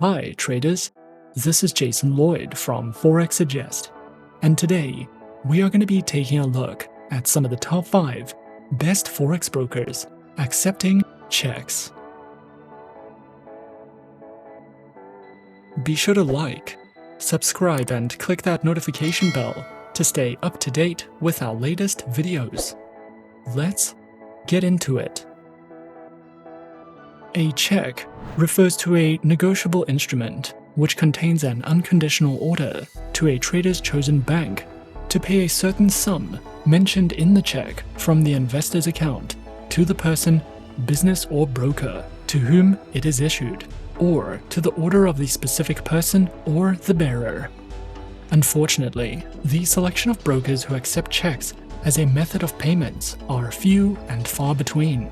Hi traders, this is Jason Lloyd from Forexsuggest, and today we are going to be taking a look at some of the top 5 best Forex brokers accepting checks. Be sure to like, subscribe and click that notification bell to stay up to date with our latest videos. Let's get into it. A check refers to a negotiable instrument which contains an unconditional order to a trader's chosen bank to pay a certain sum mentioned in the check from the investor's account to the person, business or broker to whom it is issued, or to the order of the specific person or the bearer. Unfortunately, the selection of brokers who accept checks as a method of payments are few and far between.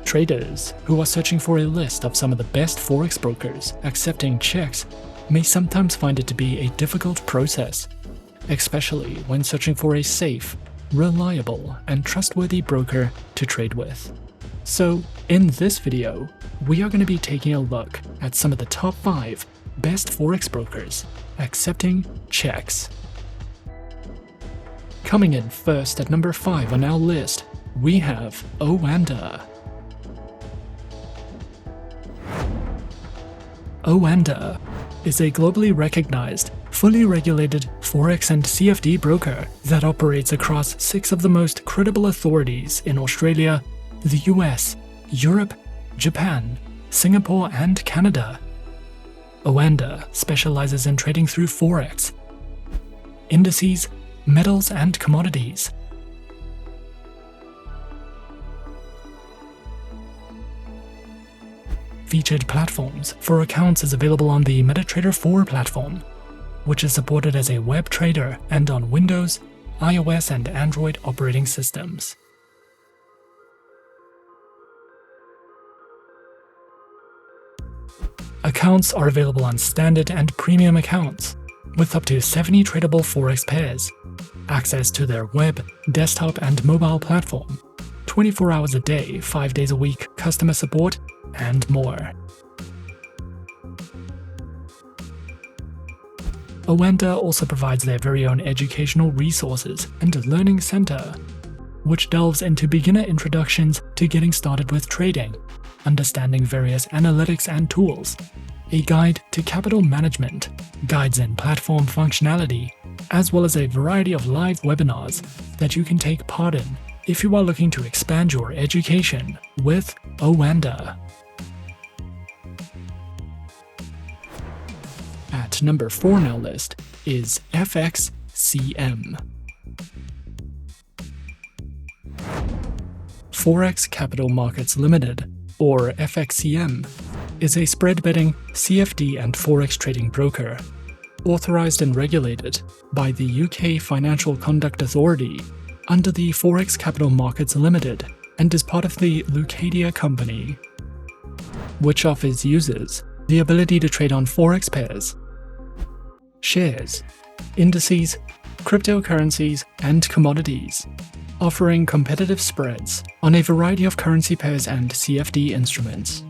Traders who are searching for a list of some of the best Forex brokers accepting checks may sometimes find it to be a difficult process, especially when searching for a safe, reliable, and trustworthy broker to trade with. So, in this video, we are going to be taking a look at some of the top 5 best Forex brokers accepting checks. Coming in first at number 5 on our list, we have Oanda. Oanda is a globally recognized, fully regulated Forex and CFD broker that operates across 6 of the most credible authorities in Australia, the US, Europe, Japan, Singapore, and Canada. Oanda specializes in trading through Forex, indices, metals, and commodities. Featured platforms for accounts is available on the MetaTrader 4 platform, which is supported as a web trader and on Windows, iOS, and Android operating systems. Accounts are available on standard and premium accounts, with up to 70 tradable Forex pairs, access to their web, desktop, and mobile platform, 24 hours a day, 5 days a week customer support, and more. Oanda also provides their very own educational resources and learning center, which delves into beginner introductions to getting started with trading, understanding various analytics and tools, a guide to capital management, guides in platform functionality, as well as a variety of live webinars that you can take part in if you are looking to expand your education with Oanda. At number 4 on our list is FXCM. Forex Capital Markets Limited, or FXCM, is a spread betting, CFD and Forex trading broker, authorized and regulated by the UK Financial Conduct Authority under the Forex Capital Markets Limited and is part of the Leucadia Company, which offers users the ability to trade on Forex pairs, shares, indices, cryptocurrencies, and commodities, offering competitive spreads on a variety of currency pairs and CFD instruments.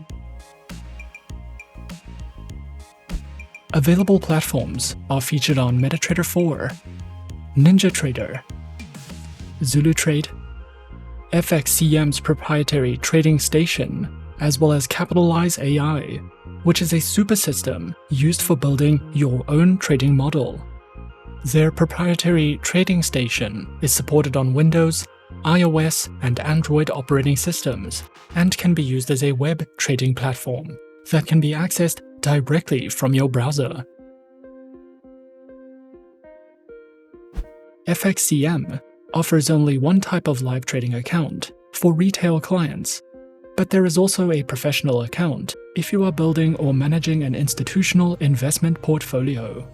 Available platforms are featured on MetaTrader 4, NinjaTrader, ZuluTrade, FXCM's proprietary trading station, as well as Capitalize AI, which is a super system used for building your own trading model. Their proprietary trading station is supported on Windows, iOS, and Android operating systems, and can be used as a web trading platform that can be accessed directly from your browser. FXCM offers only one type of live trading account for retail clients, but there is also a professional account if you are building or managing an institutional investment portfolio,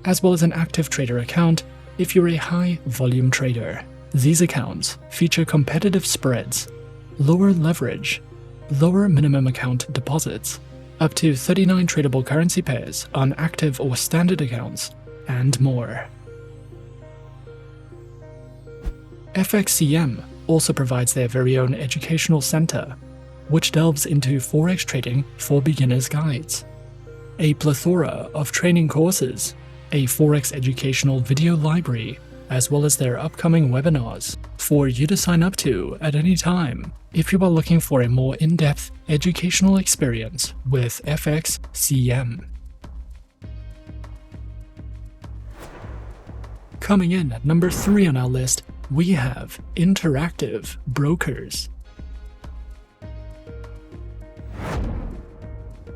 as well as an active trader account if you're a high-volume trader. These accounts feature competitive spreads, lower leverage, lower minimum account deposits, up to 39 tradable currency pairs on active or standard accounts, and more. FXCM also provides their very own educational center, which delves into Forex trading for beginners guides, a plethora of training courses, a Forex educational video library, as well as their upcoming webinars for you to sign up to at any time if you are looking for a more in-depth educational experience with FXCM. Coming in at number 3 on our list, we have Interactive Brokers.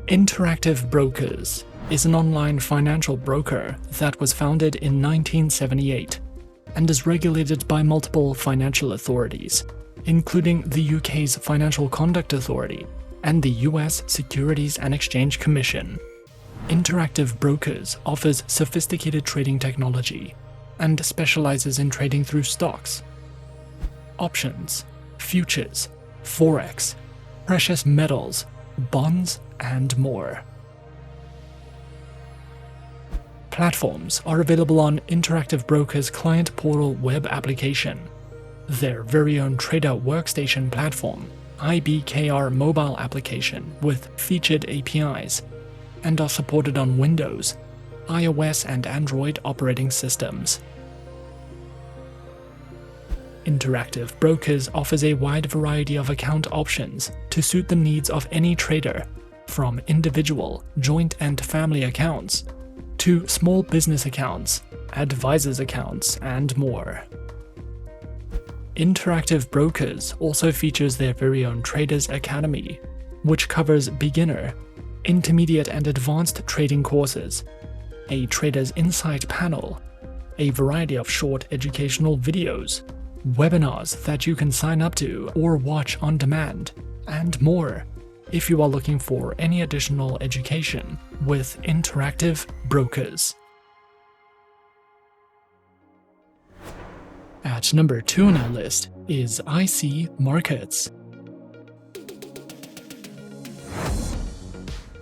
Interactive Brokers is an online financial broker that was founded in 1978 and is regulated by multiple financial authorities, including the UK's Financial Conduct Authority and the US Securities and Exchange Commission. Interactive Brokers offers sophisticated trading technology and specializes in trading through stocks, options, futures, forex, precious metals, bonds, and more. Platforms are available on Interactive Brokers' client portal web application, their very own trader workstation platform, IBKR mobile application with featured APIs, and are supported on Windows, iOS, and Android operating systems. Interactive Brokers offers a wide variety of account options to suit the needs of any trader, from individual, joint, and family accounts to small business accounts, advisors accounts, and more. Interactive Brokers also features their very own Traders Academy, which covers beginner, intermediate, and advanced trading courses, a Traders Insight panel, a variety of short educational videos, webinars that you can sign up to or watch on demand, and more if you are looking for any additional education with Interactive Brokers. At number 2 on our list is IC Markets.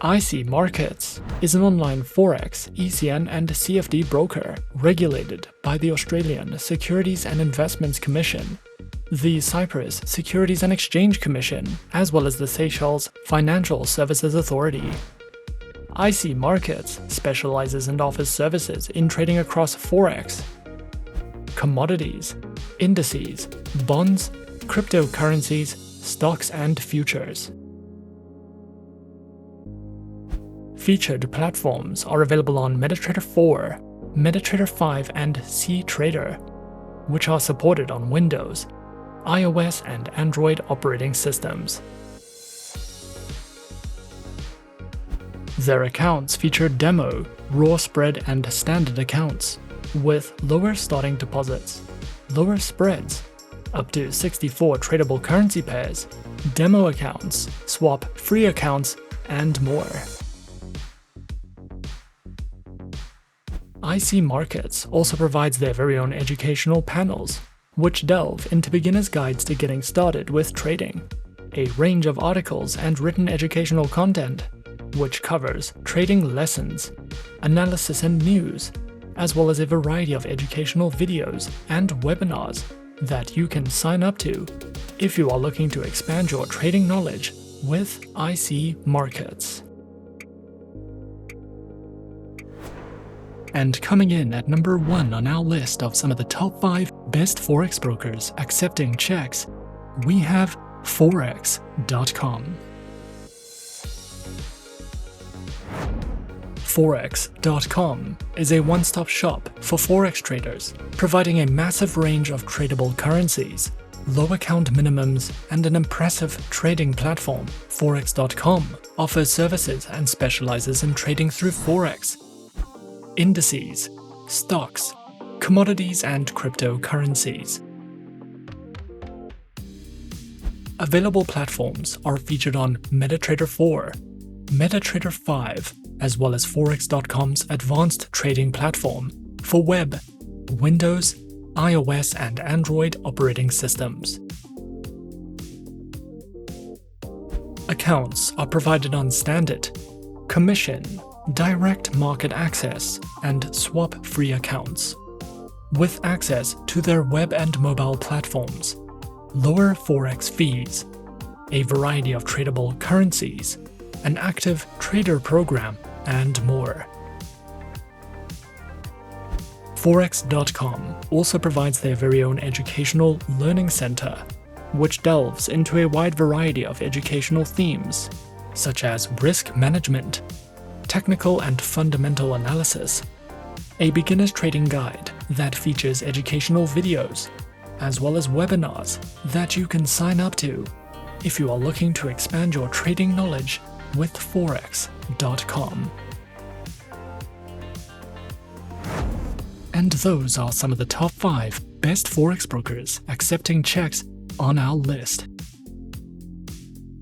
IC Markets is an online Forex, ECN, and CFD broker regulated by the Australian Securities and Investments Commission, the Cyprus Securities and Exchange Commission, as well as the Seychelles Financial Services Authority. IC Markets specializes and offers services in trading across Forex, Commodities, Indices, bonds, cryptocurrencies, stocks, and futures. Featured platforms are available on MetaTrader 4, MetaTrader 5, and CTrader, which are supported on Windows, iOS, and Android operating systems. Their accounts feature demo, raw spread, and standard accounts, with lower starting deposits, lower spreads, up to 64 tradable currency pairs, demo accounts, swap-free accounts, and more. IC Markets also provides their very own educational panels, which delve into beginners' guides to getting started with trading, a range of articles and written educational content, which covers trading lessons, analysis, and news, as well as a variety of educational videos and webinars that you can sign up to if you are looking to expand your trading knowledge with IC Markets. And coming in at number 1 on our list of some of the top 5 best Forex brokers accepting checks, we have Forex.com. Forex.com is a one-stop shop for Forex traders, providing a massive range of tradable currencies, low account minimums, and an impressive trading platform. Forex.com offers services and specializes in trading through Forex, indices, stocks, commodities, and cryptocurrencies. Available platforms are featured on MetaTrader 4, MetaTrader 5, as well as Forex.com's advanced trading platform for web, Windows, iOS, and Android operating systems. Accounts are provided on standard, commission, direct market access, and swap-free accounts, with access to their web and mobile platforms, lower Forex fees, a variety of tradable currencies, an active trader program, and more. Forex.com also provides their very own educational learning center, which delves into a wide variety of educational themes, such as risk management, technical and fundamental analysis, a beginner's trading guide that features educational videos, as well as webinars that you can sign up to if you are looking to expand your trading knowledge with Forex.com. And those are some of the top 5 best Forex brokers accepting checks on our list.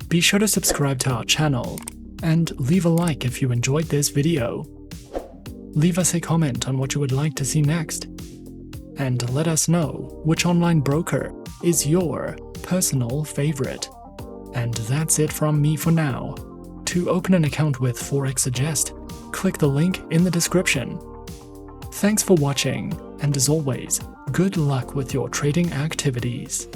Be sure to subscribe to our channel and leave a like if you enjoyed this video. Leave us a comment on what you would like to see next. And let us know which online broker is your personal favorite. And that's it from me for now. To open an account with Forexsuggest, click the link in the description. Thanks for watching, and as always, good luck with your trading activities.